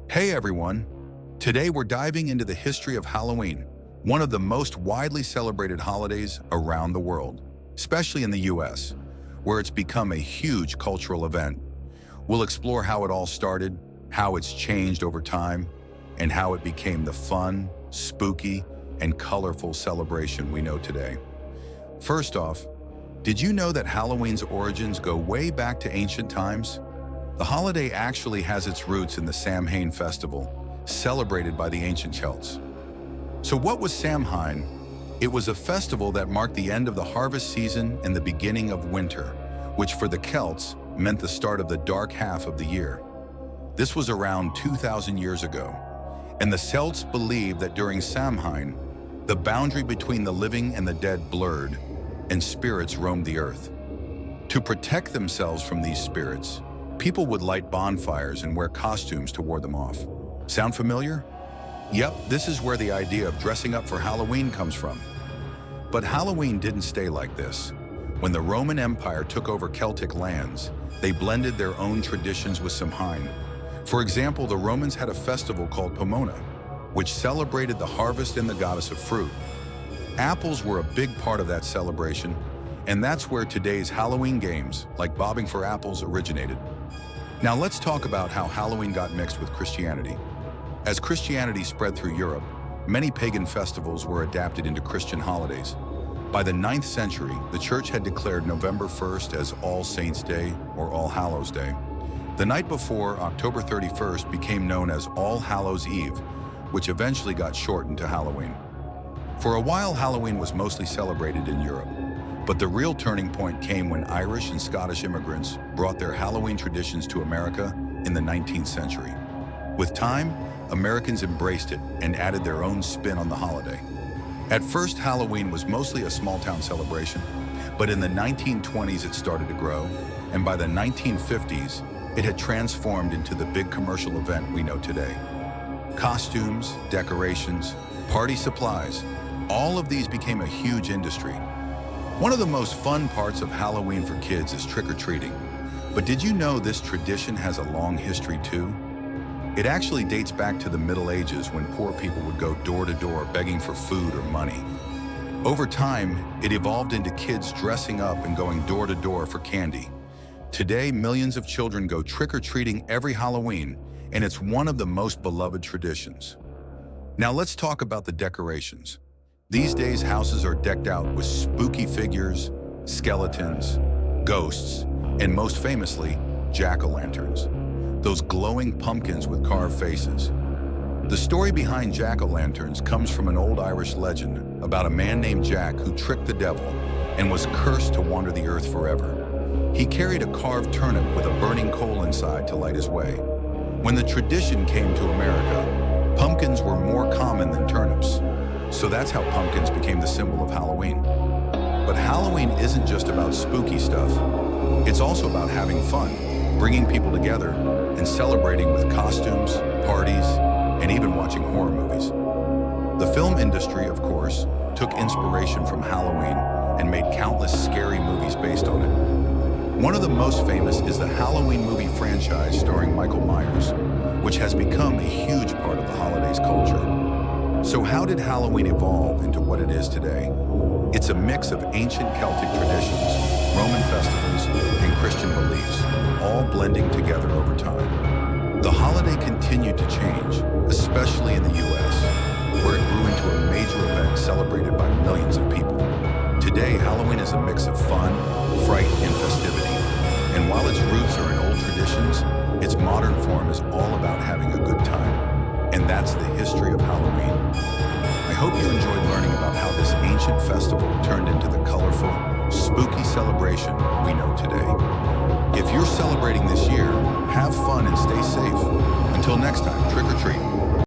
Hey everyone! Today we're diving into the history of Halloween, one of the most widely celebrated holidays around the world, especially in the US, where it's become a huge cultural event. We'll explore how it all started, how it's changed over time, and how it became the fun, spooky, and colorful celebration we know today. First off, did you know that Halloween's origins go way back to ancient times? The holiday actually has its roots in the Samhain festival, celebrated by the ancient Celts. So what was Samhain? It was a festival that marked the end of the harvest season and the beginning of winter, which for the Celts meant the start of the dark half of the year. This was around 2,000 years ago, and the Celts believed that during Samhain, the boundary between the living and the dead blurred, and spirits roamed the earth. To protect themselves from these spirits, people would light bonfires and wear costumes to ward them off. Sound familiar? Yep, this is where the idea of dressing up for Halloween comes from. But Halloween didn't stay like this. When the Roman Empire took over Celtic lands, they blended their own traditions with Samhain. For example, the Romans had a festival called Pomona, which celebrated the harvest and the goddess of fruit. Apples were a big part of that celebration, and that's where today's Halloween games, like bobbing for apples, originated. Now let's talk about how Halloween got mixed with Christianity. As Christianity spread through Europe, many pagan festivals were adapted into Christian holidays. By the 9th century, the church had declared November 1st as All Saints' Day or All Hallows' Day. The night before, October 31st, became known as All Hallows' Eve, which eventually got shortened to Halloween. For a while, Halloween was mostly celebrated in Europe. But the real turning point came when Irish and Scottish immigrants brought their Halloween traditions to America in the 19th century. With time, Americans embraced it and added their own spin on the holiday. At first, Halloween was mostly a small-town celebration, but in the 1920s it started to grow, and by the 1950s, it had transformed into the big commercial event we know today. Costumes, decorations, party supplies, all of these became a huge industry. One of the most fun parts of Halloween for kids is trick-or-treating. But did you know this tradition has a long history too? It actually dates back to the Middle Ages when poor people would go door to door begging for food or money. Over time, it evolved into kids dressing up and going door to door for candy. Today, millions of children go trick-or-treating every Halloween, and it's one of the most beloved traditions. Now let's talk about the decorations. These days, houses are decked out with spooky figures, skeletons, ghosts, and most famously, jack-o'-lanterns. Those glowing pumpkins with carved faces. The story behind jack-o'-lanterns comes from an old Irish legend about a man named Jack who tricked the devil and was cursed to wander the earth forever. He carried a carved turnip with a burning coal inside to light his way. When the tradition came to America, pumpkins were more common than turnips. So that's how pumpkins became the symbol of Halloween. But Halloween isn't just about spooky stuff. It's also about having fun, bringing people together, and celebrating with costumes, parties, and even watching horror movies. The film industry, of course, took inspiration from Halloween and made countless scary movies based on it. One of the most famous is the Halloween movie franchise starring Michael Myers, which has become a huge part of the holiday's culture. So how did Halloween evolve into what it is today? It's a mix of ancient Celtic traditions, Roman festivals, and Christian beliefs, all blending together over time. The holiday continued to change, especially in the US, where it grew into a major event celebrated by millions of people. Today, Halloween is a mix of fun, fright, and festivity. And while its roots are in old traditions, its modern form is all about having a good time. And that's the history of Halloween. I hope you enjoyed learning about how this ancient festival turned into the colorful, spooky celebration we know today. If you're celebrating this year, have fun and stay safe. Until next time, trick or treat.